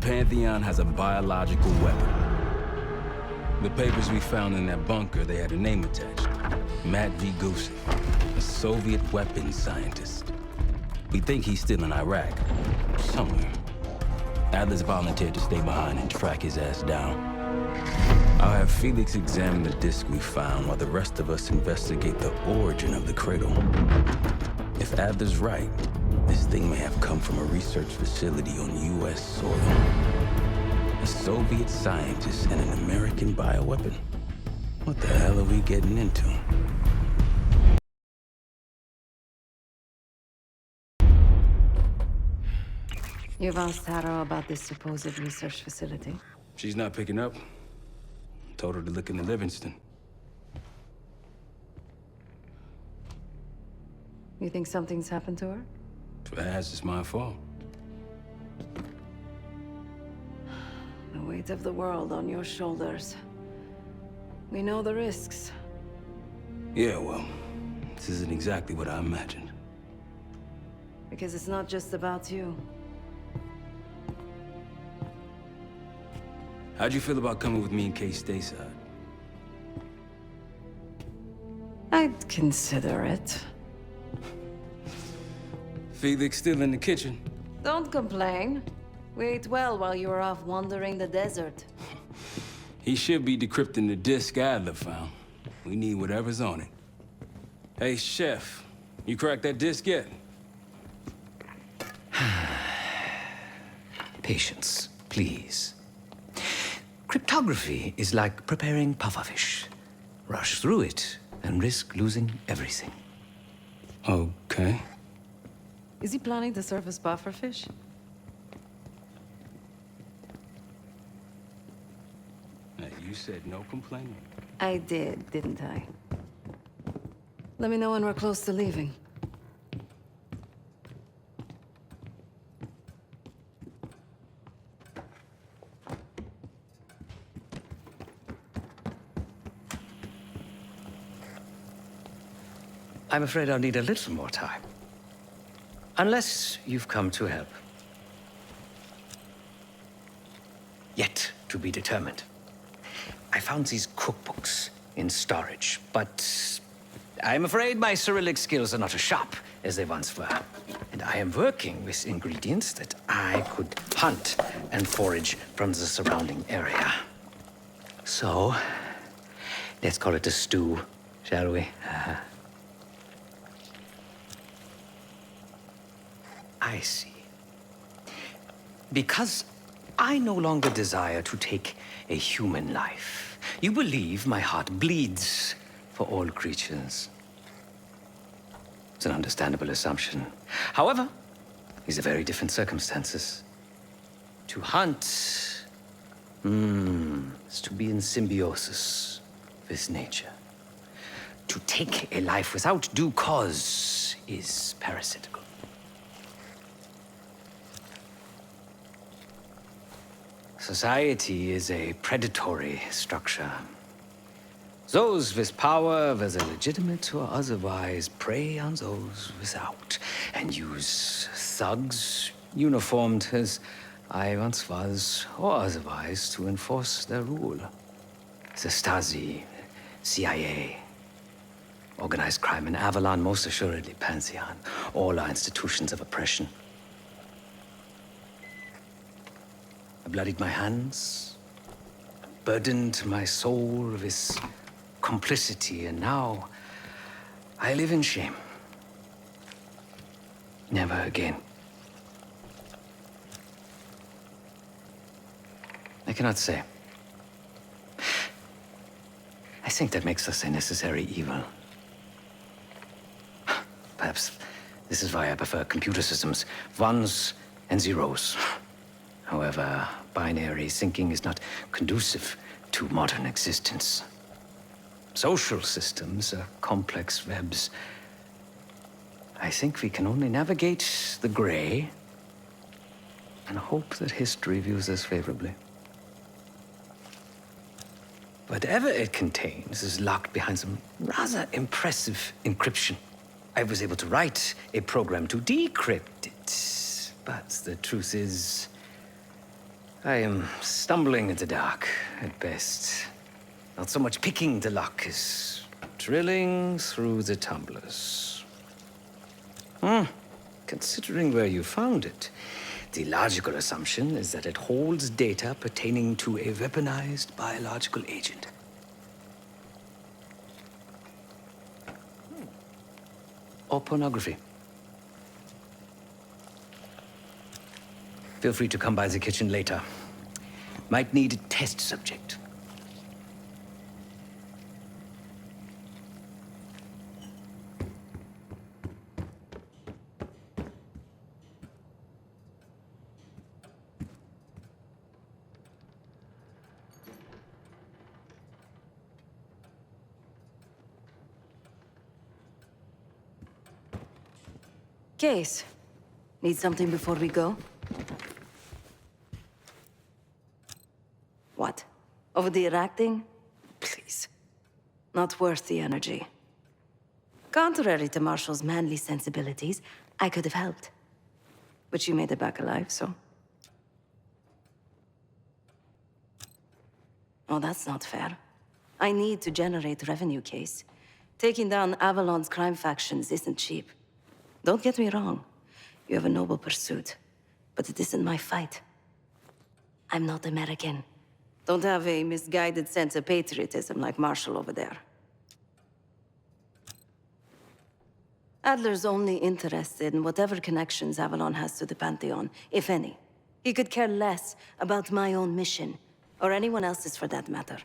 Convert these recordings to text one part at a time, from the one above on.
Pantheon has a biological weapon. The papers we found in that bunker, they had a name attached. Matt V. Gusev, a Soviet weapons scientist. We think he's still in Iraq, somewhere. Adler's volunteered to stay behind and track his ass down. I'll have Felix examine the disc we found while the rest of us investigate the origin of the cradle. If Adler's right, this thing may have come from a research facility on U.S. soil. A Soviet scientist and an American bioweapon. What the hell are we getting into? You've asked Harrow about this supposed research facility? She's not picking up. Told her to look into Livingston. You think something's happened to her? If it has, it's my fault. The weight of the world on your shoulders. We know the risks. Yeah, well, this isn't exactly what I imagined. Because it's not just about you. How'd you feel about coming with me in case stateside? I'd consider it. Felix still in the kitchen? Don't complain. We ate well while you were off wandering the desert. He should be decrypting the disk Adler found. We need whatever's on it. Hey, Chef, you cracked that disk yet? Patience, please. Cryptography is like preparing pufferfish. Rush through it and risk losing everything. Okay. Is he planning to serve us pufferfish? Hey, you said no complaining. I did, didn't I? Let me know when we're close to leaving. I'm afraid I'll need a little more time. Unless you've come to help. Yet to be determined. I found these cookbooks in storage, but I'm afraid my Cyrillic skills are not as sharp as they once were. And I am working with ingredients that I could hunt and forage from the surrounding area. So, let's call it a stew, shall we? I see. Because I no longer desire to take a human life, you believe my heart bleeds for all creatures. It's an understandable assumption. However, these are very different circumstances. To hunt, is to be in symbiosis with nature. To take a life without due cause is parasitical. Society is a predatory structure. Those with power, whether legitimate or otherwise, prey on those without, and use thugs, uniformed as I once was, or otherwise, to enforce their rule. The Stasi, CIA, organized crime in Avalon, most assuredly Pantheon, all are institutions of oppression. I bloodied my hands, burdened my soul with complicity, and now I live in shame. Never again. I cannot say. I think that makes us a necessary evil. Perhaps this is why I prefer computer systems, ones and zeros. However, binary thinking is not conducive to modern existence. Social systems are complex webs. I think we can only navigate the gray and hope that history views us favorably. Whatever it contains is locked behind some rather impressive encryption. I was able to write a program to decrypt it, but the truth is, I am stumbling in the dark, at best. Not so much picking the lock as drilling through the tumblers. Considering where you found it, the logical assumption is that it holds data pertaining to a weaponized biological agent. Or pornography. Feel free to come by the kitchen later. Might need a test subject. Case. Need something before we go? What? Over the acting? Please. Not worth the energy. Contrary to Marshall's manly sensibilities, I could have helped. But you made it back alive, so... Oh, that's not fair. I need to generate revenue, Case. Taking down Avalon's crime factions isn't cheap. Don't get me wrong. You have a noble pursuit. But it isn't my fight. I'm not American. Don't have a misguided sense of patriotism like Marshall over there. Adler's only interested in whatever connections Avalon has to the Pantheon, if any. He could care less about my own mission, or anyone else's for that matter.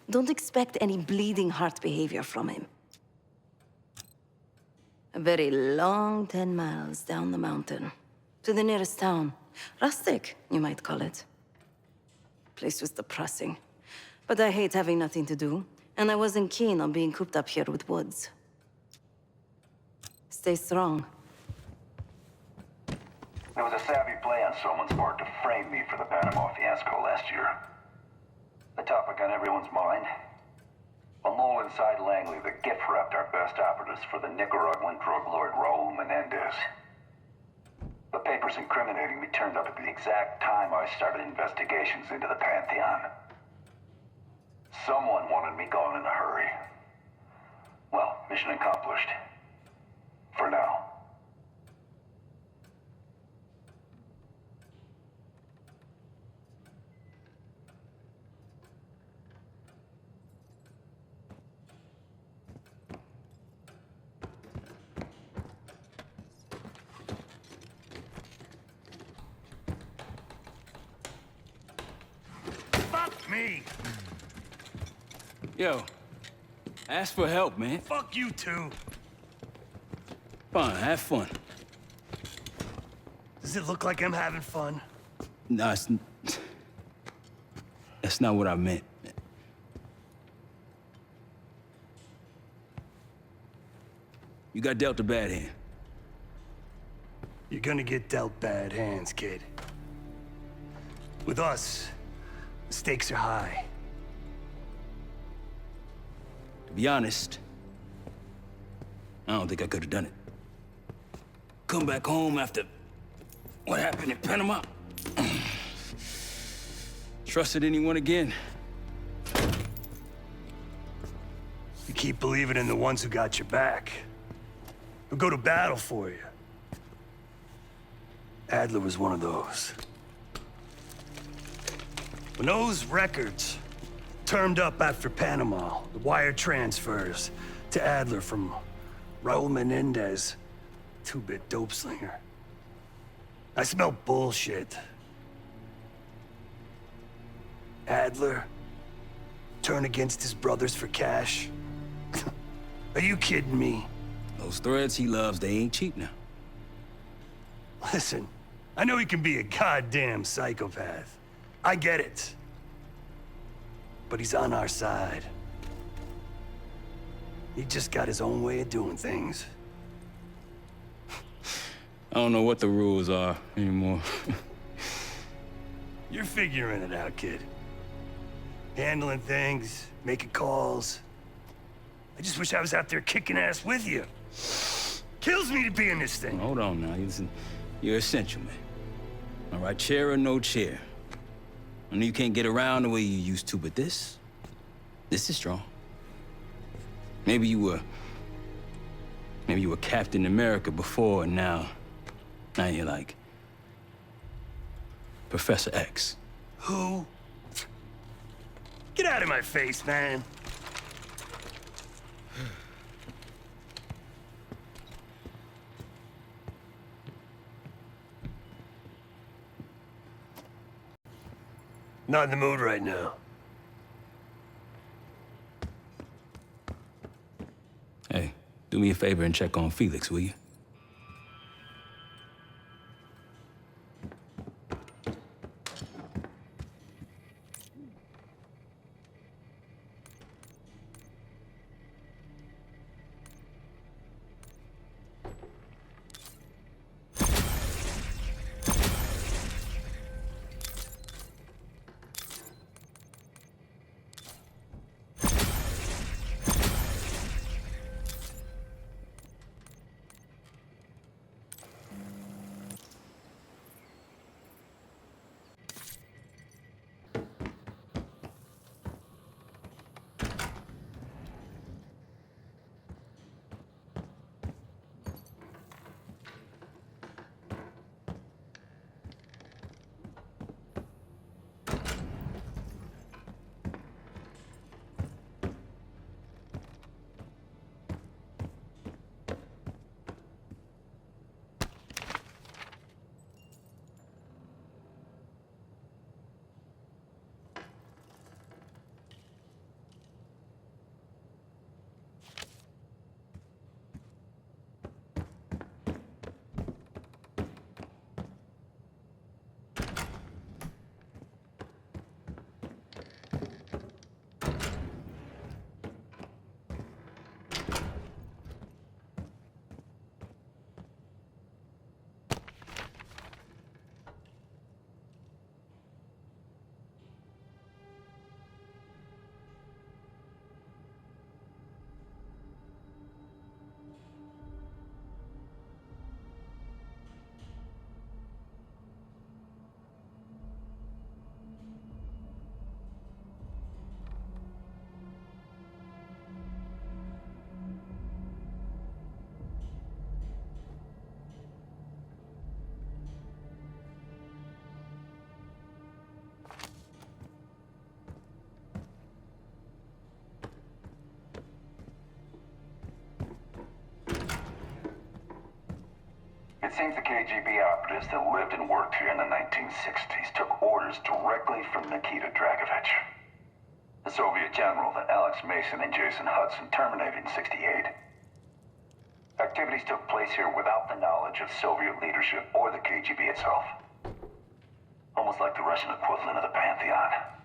Don't expect any bleeding heart behavior from him. A very long 10 miles down the mountain. To the nearest town. Rustic, you might call it. Place was depressing. But I hate having nothing to do, and I wasn't keen on being cooped up here with Woods. Stay strong. There was a savvy play on someone's part to frame me for the Panama fiasco last year. The topic on everyone's mind. A mole inside Langley that gift-wrapped our best operatives for the Nicaraguan drug lord Raul Menendez. The papers incriminating me turned up at the exact time I started investigations into the Pantheon. Someone wanted me gone in a hurry. Well, mission accomplished. For now. Fuck me! Yo, ask for help, man. Fuck you too! Fine, have fun. Does it look like I'm having fun? No, that's not what I meant. You got dealt a bad hand. You're gonna get dealt bad hands, kid. With us, the stakes are high. To be honest, I don't think I could have done it. Come back home after what happened in Panama. Trusted anyone again? You keep believing in the ones who got your back. Who go to battle for you. Adler was one of those. When those records turned up after Panama, the wire transfers to Adler from Raul Menendez, two-bit dope slinger. I smelled bullshit. Adler turn against his brothers for cash? Are you kidding me? Those threads he loves, they ain't cheap now. Listen, I know he can be a goddamn psychopath. I get it. But he's on our side. He just got his own way of doing things. I don't know what the rules are anymore. You're figuring it out, kid. Handling things, making calls. I just wish I was out there kicking ass with you. Kills me to be in this thing. Hold on now, listen. You're essential, man. All right, chair or no chair. I know you can't get around the way you used to, but this is strong. Maybe you were Captain America before, and now you're like Professor X. Who? Get out of my face, man. Not in the mood right now. Hey, do me a favor and check on Felix, will you? It seems the KGB operatives that lived and worked here in the 1960s took orders directly from Nikita Dragovich, the Soviet general that Alex Mason and Jason Hudson terminated in '68. Activities took place here without the knowledge of Soviet leadership or the KGB itself. Almost like the Russian equivalent of the Pantheon.